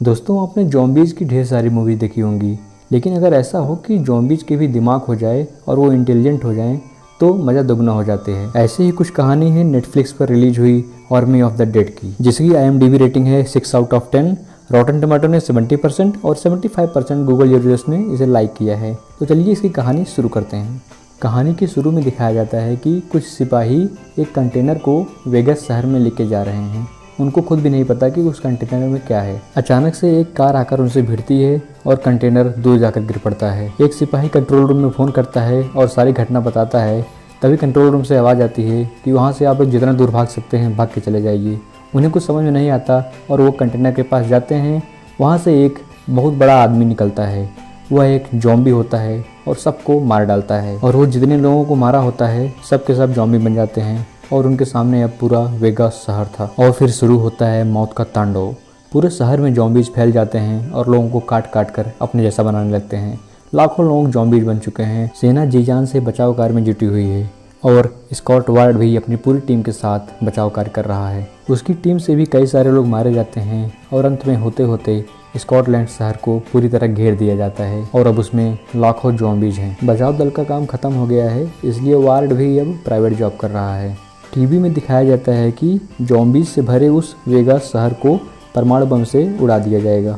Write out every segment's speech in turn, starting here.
दोस्तों, आपने ज़ॉम्बीज़ की ढेर सारी मूवी देखी होंगी, लेकिन अगर ऐसा हो कि ज़ॉम्बीज़ के भी दिमाग हो जाए और वो इंटेलिजेंट हो जाएं तो मज़ा दुगना हो जाते हैं। ऐसे ही कुछ कहानी है नेटफ्लिक्स पर रिलीज हुई आर्मी ऑफ द डेड की, जिसकी IMDb रेटिंग है 6/10। रॉटन टमाटो ने 70% और 75% गूगल यूजर्स ने इसे लाइक किया है। तो चलिए इसकी कहानी शुरू करते हैं। कहानी के शुरू में दिखाया जाता है कि कुछ सिपाही एक कंटेनर को वेगस शहर में लेके जा रहे हैं। उनको खुद भी नहीं पता कि उस कंटेनर में क्या है। अचानक से एक कार आकर उनसे भिड़ती है और कंटेनर दूर जाकर गिर पड़ता है। एक सिपाही कंट्रोल रूम में फ़ोन करता है और सारी घटना बताता है। तभी कंट्रोल रूम से आवाज़ आती है कि वहाँ से आप लोग जितना दूर भाग सकते हैं भाग के चले जाइए। उन्हें कुछ समझ में नहीं आता और वो कंटेनर के पास जाते हैं। वहाँ से एक बहुत बड़ा आदमी निकलता है। वह एक ज़ॉम्बी होता है और सबको मार डालता है, और वो जितने लोगों को मारा होता है सब के सब ज़ॉम्बी बन जाते हैं और उनके सामने अब पूरा वेगास शहर था। और फिर शुरू होता है मौत का तांडव। पूरे शहर में ज़ॉम्बीज फैल जाते हैं और लोगों को काट काट कर अपने जैसा बनाने लगते हैं। लाखों लोग ज़ॉम्बीज बन चुके हैं। सेना जी जान से बचाव कार्य में जुटी हुई है और स्कॉट वार्ड भी अपनी पूरी टीम के साथ बचाव कार्य कर रहा है। उसकी टीम से भी कई सारे लोग मारे जाते हैं और अंत में होते होते स्कॉटलैंड शहर को पूरी तरह घेर दिया जाता है और अब उसमें लाखों ज़ॉम्बीज हैं। बचाव दल का काम खत्म हो गया है, इसलिए वार्ड भी अब प्राइवेट जॉब कर रहा है। टीवी में दिखाया जाता है कि ज़ॉम्बीज से भरे उस वेगास शहर को परमाणु बम से उड़ा दिया जाएगा।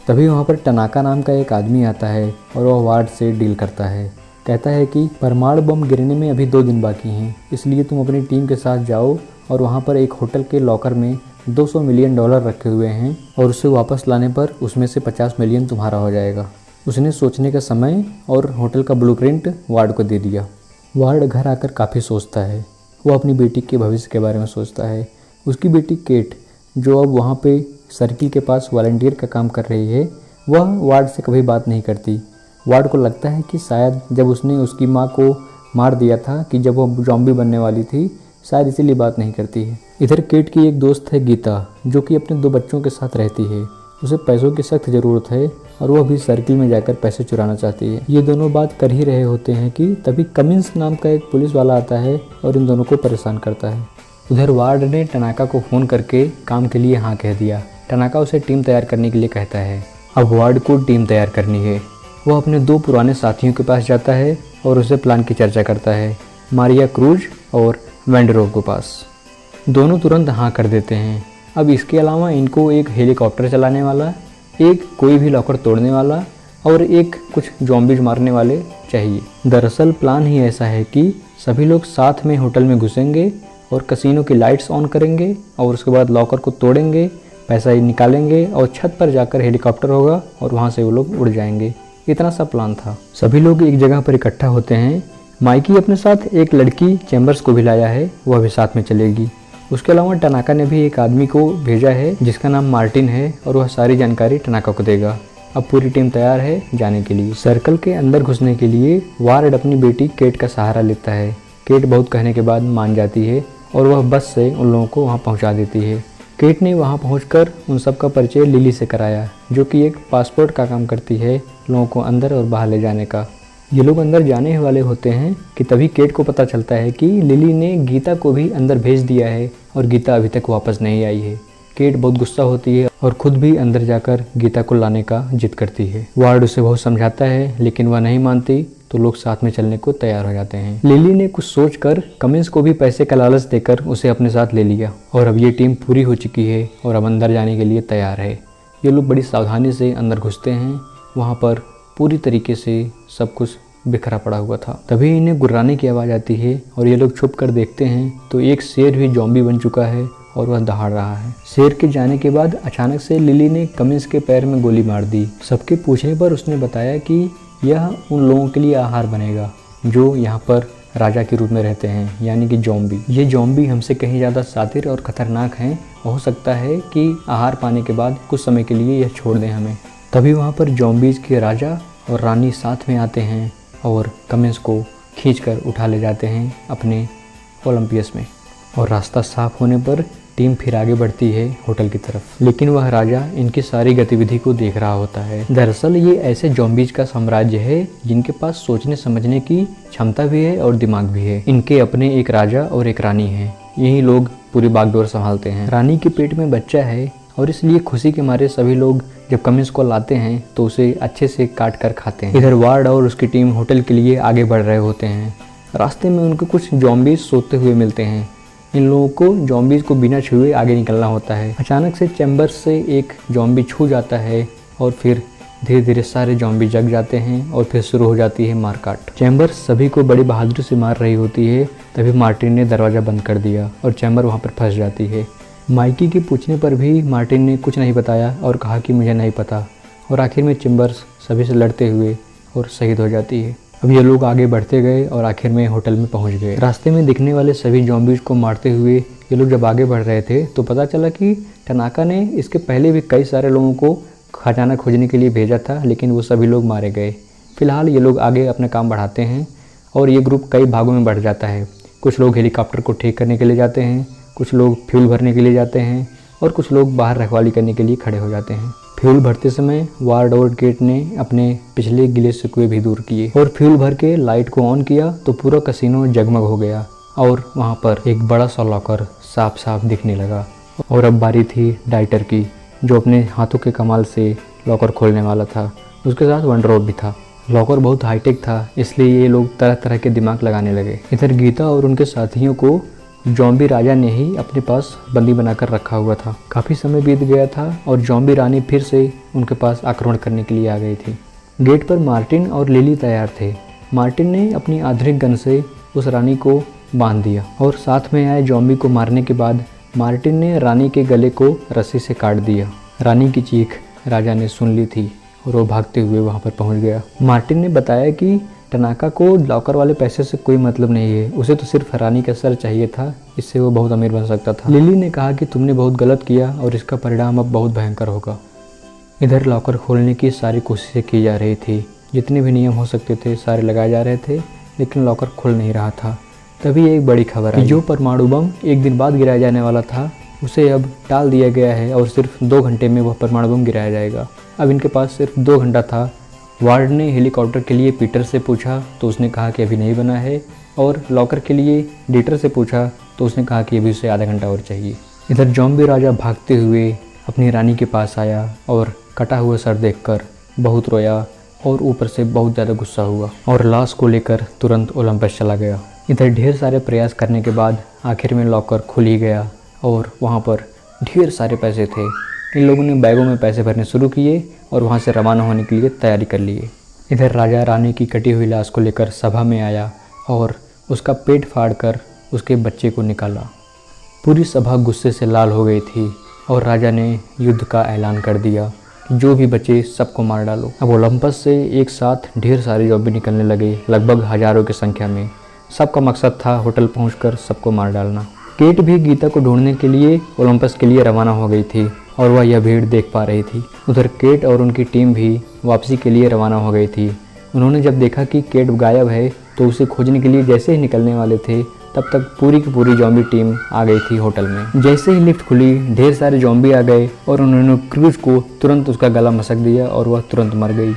तभी वहाँ पर टनाका नाम का एक आदमी आता है और वह वार्ड से डील करता है। कहता है कि परमाणु बम गिरने में अभी 2 दिन बाकी हैं, इसलिए तुम अपनी टीम के साथ जाओ और वहाँ पर एक होटल के लॉकर में $200 मिलियन रखे हुए हैं और उसे वापस लाने पर उसमें से 50 मिलियन तुम्हारा हो जाएगा। उसने सोचने का समय और होटल का ब्लूप्रिंट वार्ड को दे दिया। वार्ड घर आकर काफ़ी सोचता है। वो अपनी बेटी के भविष्य के बारे में सोचता है। उसकी बेटी केट, जो अब वहाँ पे सर्किल के पास वॉलंटियर का काम कर रही है, वह वार्ड से कभी बात नहीं करती। वार्ड को लगता है कि शायद जब उसने उसकी माँ को मार दिया था कि जब वो ज़ॉम्बी बनने वाली थी, शायद इसीलिए बात नहीं करती है। इधर केट की एक दोस्त है गीता, जो कि अपने 2 बच्चों के साथ रहती है। उसे पैसों की सख्त ज़रूरत है और वह भी सर्किल में जाकर पैसे चुराना चाहती है। ये दोनों बात कर ही रहे होते हैं कि तभी कमिंस नाम का एक पुलिस वाला आता है और इन दोनों को परेशान करता है। उधर वार्ड ने टनाका को फ़ोन करके काम के लिए हाँ कह दिया। टनाका उसे टीम तैयार करने के लिए कहता है। अब वार्ड को टीम तैयार करनी है। वह अपने 2 पुराने साथियों के पास जाता है और उसे प्लान की चर्चा करता है, मारिया क्रूज और वेंडरोव के पास। दोनों तुरंत हाँ कर देते हैं। अब इसके अलावा इनको एक हेलीकॉप्टर चलाने वाला, एक कोई भी लॉकर तोड़ने वाला और एक कुछ ज़ॉम्बीज मारने वाले चाहिए। दरअसल प्लान ही ऐसा है कि सभी लोग साथ में होटल में घुसेंगे और कसिनो की लाइट्स ऑन करेंगे और उसके बाद लॉकर को तोड़ेंगे, पैसा निकालेंगे और छत पर जाकर हेलीकॉप्टर होगा और वहाँ से वो लोग उड़ जाएंगे। इतना सा प्लान था। सभी लोग एक जगह पर इकट्ठा होते हैं। माइकी अपने साथ एक लड़की चैम्बर्स को भी लाया है, वह भी साथ में चलेगी। उसके अलावा टनाका ने भी एक आदमी को भेजा है जिसका नाम मार्टिन है और वह सारी जानकारी टनाका को देगा। अब पूरी टीम तैयार है जाने के लिए। सर्कल के अंदर घुसने के लिए वार्ड अपनी बेटी केट का सहारा लेता है। केट बहुत कहने के बाद मान जाती है और वह बस से उन लोगों को वहाँ पहुँचा देती है। केट ने वहाँ पहुँचकर उन सब का परिचय लिली से कराया, जो कि एक पासपोर्ट का काम करती है, लोगों को अंदर और बाहर ले जाने का। ये लोग अंदर जाने ही वाले होते हैं कि तभी केट को पता चलता है कि लिली ने गीता को भी अंदर भेज दिया है और गीता अभी तक वापस नहीं आई है। केट बहुत गुस्सा होती है और खुद भी अंदर जाकर गीता को लाने का जिद करती है। वार्ड उसे बहुत समझाता है लेकिन वह नहीं मानती, तो लोग साथ में चलने को तैयार हो जाते हैं। लिली ने कुछ सोचकर कमिंस को भी पैसे का लालच देकर उसे अपने साथ ले लिया और अब ये टीम पूरी हो चुकी है और अब अंदर जाने के लिए तैयार है। ये लोग बड़ी सावधानी से अंदर घुसते हैं। वहाँ पर पूरी तरीके से सब कुछ बिखरा पड़ा हुआ था। तभी इन्हें गुर्राने की आवाज़ आती है और ये लोग छुप कर देखते हैं तो एक शेर भी ज़ॉम्बी बन चुका है और वह दहाड़ रहा है। शेर के जाने के बाद अचानक से लिली ने कमिंस के पैर में गोली मार दी। सबके पूछने पर उसने बताया कि यह उन लोगों के लिए आहार बनेगा जो यहाँ पर राजा के रूप में रहते हैं, यानी कि ज़ॉम्बी। ये ज़ॉम्बी हमसे कहीं ज़्यादा शातिर और ख़तरनाक हैं। हो सकता है कि आहार पाने के बाद कुछ समय के लिए यह छोड़ दें हमें। तभी वहाँ पर ज़ॉम्बीज़ के राजा और रानी साथ में आते हैं और कमिंस को खींचकर उठा ले जाते हैं अपने ओलंपियस में। और रास्ता साफ होने पर टीम फिर आगे बढ़ती है होटल की तरफ, लेकिन वह राजा इनकी सारी गतिविधि को देख रहा होता है। दरअसल ये ऐसे ज़ॉम्बीज का साम्राज्य है जिनके पास सोचने समझने की क्षमता भी है और दिमाग भी है। इनके अपने एक राजा और एक रानी है। यही लोग पूरी बागडोर संभालते हैं। रानी के पेट में बच्चा है और इसलिए खुशी के मारे सभी लोग जब कमिंस को लाते हैं तो उसे अच्छे से काट कर खाते हैं। इधर वार्ड और उसकी टीम होटल के लिए आगे बढ़ रहे होते हैं। रास्ते में उनको कुछ ज़ॉम्बीज़ सोते हुए मिलते हैं। इन लोगों को ज़ॉम्बीज़ को बिना छुए आगे निकलना होता है। अचानक से चैम्बर्स से एक ज़ॉम्बी छू जाता है और फिर धीरे धीरे सारे ज़ॉम्बी जग जाते हैं और फिर शुरू हो जाती है मारकाट। चैम्बर्स सभी को बड़ी बहादुरी से मार रही होती है। तभी मार्टिन ने दरवाज़ा बंद कर दिया और चैम्बर वहाँ पर फंस जाती है। माइकी के पूछने पर भी मार्टिन ने कुछ नहीं बताया और कहा कि मुझे नहीं पता, और आखिर में चैम्बर्स सभी से लड़ते हुए और शहीद हो जाती है। अब ये लोग आगे बढ़ते गए और आखिर में होटल में पहुंच गए। रास्ते में दिखने वाले सभी ज़ॉम्बीज़ को मारते हुए ये लोग जब आगे बढ़ रहे थे तो पता चला कि टनाका ने इसके पहले भी कई सारे लोगों को खजाना खोजने के लिए भेजा था, लेकिन वो सभी लोग मारे गए। फिलहाल ये लोग आगे अपना काम बढ़ाते हैं और ये ग्रुप कई भागों में बढ़ जाता है। कुछ लोग हेलीकॉप्टर को ठीक करने के लिए जाते हैं, कुछ लोग फ्यूल भरने के लिए जाते हैं और कुछ लोग बाहर रखवाली करने के लिए खड़े हो जाते हैं। फ्यूल भरते समय वार्ड और केट ने अपने पिछले गिले शिकवे भी दूर किए और फ्यूल भर के लाइट को ऑन किया तो पूरा कैसीनो जगमग हो गया और वहाँ पर एक बड़ा सा लॉकर साफ साफ दिखने लगा। और अब बारी थी डाइटर की, जो अपने हाथों के कमाल से लॉकर खोलने वाला था। उसके साथ वंडरॉप भी था। लॉकर बहुत हाईटेक था, इसलिए ये लोग तरह तरह के दिमाग लगाने लगे। इधर गीता और उनके साथियों को ज़ॉम्बी राजा ने ही अपने पास बंदी बनाकर रखा हुआ था। काफ़ी समय बीत गया था और ज़ॉम्बी रानी फिर से उनके पास आक्रमण करने के लिए आ गई थी। गेट पर मार्टिन और लिली तैयार थे। मार्टिन ने अपनी आधुनिक गन से उस रानी को बांध दिया और साथ में आए ज़ॉम्बी को मारने के बाद मार्टिन ने रानी के गले को रस्सी से काट दिया। रानी की चीख राजा ने सुन ली थी और वो भागते हुए वहाँ पर पहुँच गया। मार्टिन ने बताया कि टनाका को लॉकर वाले पैसे से कोई मतलब नहीं है, उसे तो सिर्फ रानी का सर चाहिए था, इससे वो बहुत अमीर बन सकता था। लिली ने कहा कि तुमने बहुत गलत किया और इसका परिणाम अब बहुत भयंकर होगा। इधर लॉकर खोलने की सारी कोशिशें की जा रही थी। जितने भी नियम हो सकते थे सारे लगाए जा रहे थे, लेकिन लॉकर खुल नहीं रहा था। तभी एक बड़ी खबर आई, जो परमाणु बम एक दिन बाद गिराया जाने वाला था उसे अब टाल दिया गया है और सिर्फ 2 घंटे में वह परमाणु बम गिराया जाएगा। अब इनके पास सिर्फ 2 घंटा था। वार्ड ने हेलीकॉप्टर के लिए पीटर से पूछा तो उसने कहा कि अभी नहीं बना है, और लॉकर के लिए डीटर से पूछा तो उसने कहा कि अभी उसे आधा घंटा और चाहिए। इधर ज़ॉम्बी राजा भागते हुए अपनी रानी के पास आया और कटा हुआ सर देखकर बहुत रोया और ऊपर से बहुत ज़्यादा गुस्सा हुआ और लाश को लेकर तुरंत ओलंपस चला गया। इधर ढेर सारे प्रयास करने के बाद आखिर में लॉकर खुल ही गया और वहाँ पर ढेर सारे पैसे थे। इन लोगों ने बैगों में पैसे भरने शुरू किए और वहाँ से रवाना होने के लिए तैयारी कर लिए। इधर राजा रानी की कटी हुई लाश को लेकर सभा में आया और उसका पेट फाड़कर उसके बच्चे को निकाला। पूरी सभा गुस्से से लाल हो गई थी और राजा ने युद्ध का ऐलान कर दिया कि जो भी बचे सबको मार डालो। अब ओलंपस से एक साथ ढेर सारे ज़ॉम्बी निकलने लगे, लगभग हज़ारों की संख्या में। सबका मकसद था होटल पहुंचकर सबको मार डालना। केट भी गीता को ढूंढने के लिए ओलंपस के लिए रवाना हो गई थी और वह यह भीड़ देख पा रही थी। उधर केट और उनकी टीम भी वापसी के लिए रवाना हो गई थी। उन्होंने जब देखा कि केट गायब है तो उसे खोजने के लिए जैसे ही निकलने वाले थे तब तक पूरी की पूरी ज़ॉम्बी टीम आ गई थी होटल में। जैसे ही लिफ्ट खुली ढेर सारे ज़ॉम्बी आ गए और उन्होंने क्रूज को तुरंत उसका गला मसक दिया और वह तुरंत मर गई।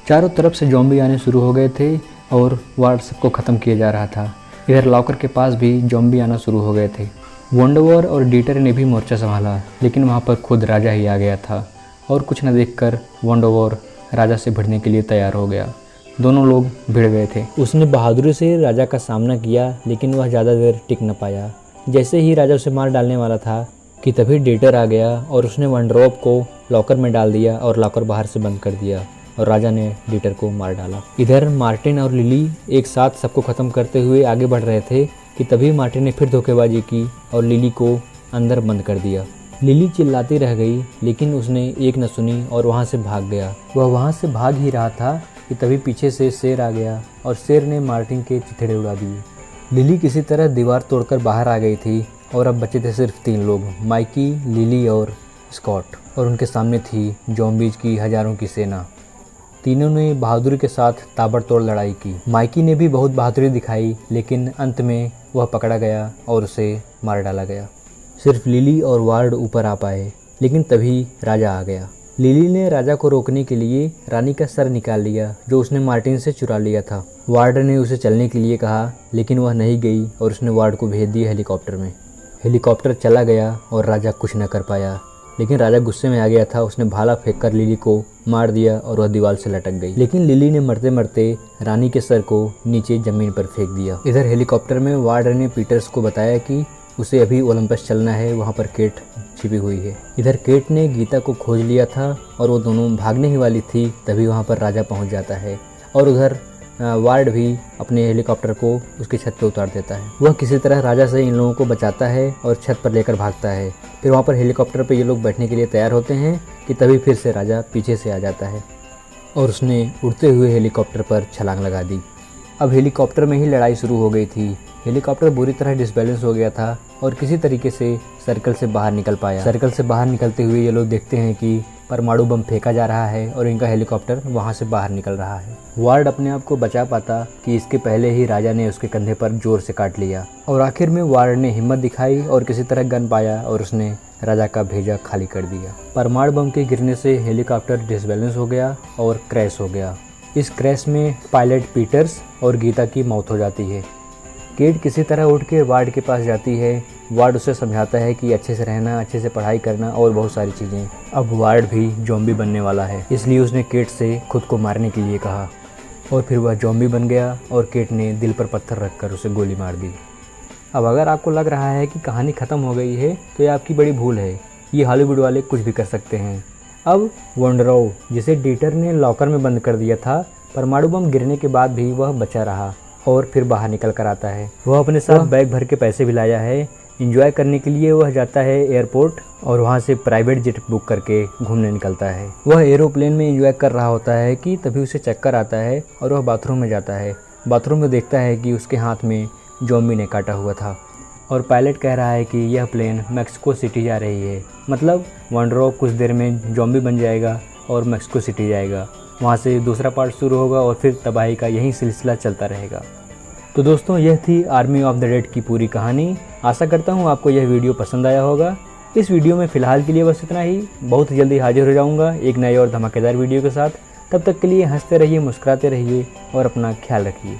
चारों तरफ से ज़ॉम्बी आने शुरू हो गए थे और वार्ड सबको ख़त्म किया जा रहा था। इधर लॉकर के पास भी ज़ॉम्बी आना शुरू हो गए थे। वंडरवॉर और डीटर ने भी मोर्चा संभाला, लेकिन वहाँ पर खुद राजा ही आ गया था और कुछ न देखकर वंडरवॉर राजा से भिड़ने के लिए तैयार हो गया। दोनों लोग भिड़ गए थे। उसने बहादुरी से राजा का सामना किया, लेकिन वह ज़्यादा देर टिक न पाया। जैसे ही राजा उसे मार डालने वाला था कि तभी डीटर आ गया और उसने वंडरवॉर को लॉकर में डाल दिया और लॉकर बाहर से बंद कर दिया और राजा ने डीटर को मार डाला। इधर मार्टिन और लिली एक साथ सबको ख़त्म करते हुए आगे बढ़ रहे थे कि तभी मार्टिन ने फिर धोखेबाजी की और लिली को अंदर बंद कर दिया। लिली चिल्लाती रह गई, लेकिन उसने एक न सुनी और वहाँ से भाग गया। वह वहाँ से भाग ही रहा था कि तभी पीछे से शेर आ गया और शेर ने मार्टिन के चिथड़े उड़ा दिए। लिली किसी तरह दीवार तोड़कर बाहर आ गई थी और अब बचे थे सिर्फ 3 लोग, माइकी, लिली और स्कॉट, और उनके सामने थी ज़ॉम्बीज़ की हज़ारों की सेना। तीनों ने बहादुरी के साथ ताबड़तोड़ लड़ाई की। माइकी ने भी बहुत बहादुरी दिखाई, लेकिन अंत में वह पकड़ा गया और उसे मार डाला गया। सिर्फ लिली और वार्ड ऊपर आ पाए, लेकिन तभी राजा आ गया। लिली ने राजा को रोकने के लिए रानी का सर निकाल लिया जो उसने मार्टिन से चुरा लिया था। वार्ड ने उसे चलने के लिए कहा, लेकिन वह नहीं गई और उसने वार्ड को भेज दिया हेलीकॉप्टर में। हेलीकॉप्टर चला गया और राजा कुछ न कर पाया। लेकिन राजा गुस्से में आ गया था। उसने भाला फेंककर लिली को मार दिया और वह दीवार से लटक गई। लेकिन लिली ने मरते मरते रानी के सर को नीचे जमीन पर फेंक दिया। इधर हेलीकॉप्टर में वार्ड ने पीटर्स को बताया कि उसे अभी ओलंपस चलना है, वहाँ पर केट छिपी हुई है। इधर केट ने गीता को खोज लिया था और वो दोनों भागने ही वाली थी, तभी वहाँ पर राजा पहुँच जाता है और उधर वार्ड भी अपने हेलीकॉप्टर को उसकी छत पर उतार देता है। वह किसी तरह राजा से इन लोगों को बचाता है और छत पर लेकर भागता है। फिर वहाँ पर हेलीकॉप्टर पर ये लोग बैठने के लिए तैयार होते हैं कि तभी फिर से राजा पीछे से आ जाता है और उसने उड़ते हुए हेलीकॉप्टर पर छलांग लगा दी। अब हेलीकॉप्टर में ही लड़ाई शुरू हो गई थी। हेलीकॉप्टर बुरी तरह डिसबैलेंस हो गया था और किसी तरीके से सर्कल से बाहर निकल पाया। सर्कल से बाहर निकलते हुए ये लोग देखते हैं कि परमाणु बम फेंका जा रहा है और इनका हेलीकॉप्टर वहां से बाहर निकल रहा है। वार्ड अपने आप को बचा पाता कि इसके पहले ही राजा ने उसके कंधे पर जोर से काट लिया और आखिर में वार्ड ने हिम्मत दिखाई और किसी तरह गन पाया और उसने राजा का भेजा खाली कर दिया। परमाणु बम के गिरने से हेलीकॉप्टर डिसबैलेंस हो गया और क्रैश हो गया। इस क्रैश में पायलट पीटर्स और गीता की मौत हो जाती है। केट किसी तरह उठ के वार्ड के पास जाती है। वार्ड उसे समझाता है कि अच्छे से रहना, अच्छे से पढ़ाई करना और बहुत सारी चीज़ें। अब वार्ड भी ज़ॉम्बी बनने वाला है, इसलिए उसने केट से खुद को मारने के लिए कहा और फिर वह ज़ॉम्बी बन गया और केट ने दिल पर पत्थर रखकर उसे गोली मार दी। अब अगर आपको लग रहा है कि कहानी ख़त्म हो गई है तो ये आपकी बड़ी भूल है। ये हॉलीवुड वाले कुछ भी कर सकते हैं। अब वोंड्रोव, जिसे डीटर ने लॉकर में बंद कर दिया था, परमाणु बम गिरने के बाद भी वह बचा रहा और फिर बाहर निकल कर आता है। वह अपने साथ बैग भर के पैसे भी लाया है। एंजॉय करने के लिए वह जाता है एयरपोर्ट और वहाँ से प्राइवेट जेट बुक करके घूमने निकलता है। वह एरोप्लेन में एंजॉय कर रहा होता है कि तभी उसे चक्कर आता है और वह बाथरूम में जाता है। बाथरूम में देखता है कि उसके हाथ में ज़ॉम्बी ने काटा हुआ था और पायलट कह रहा है कि यह प्लेन मैक्सिको सिटी जा रही है। मतलब वोंड्रोव कुछ देर में ज़ॉम्बी बन जाएगा और मैक्सिको सिटी जाएगा। वहाँ से दूसरा पार्ट शुरू होगा और फिर तबाही का यही सिलसिला चलता रहेगा। तो दोस्तों, यह थी आर्मी ऑफ द डेड की पूरी कहानी। आशा करता हूँ आपको यह वीडियो पसंद आया होगा। इस वीडियो में फ़िलहाल के लिए बस इतना ही। बहुत जल्दी हाजिर हो जाऊँगा एक नए और धमाकेदार वीडियो के साथ। तब तक के लिए हंसते रहिए, मुस्कुराते रहिए और अपना ख्याल रखिए।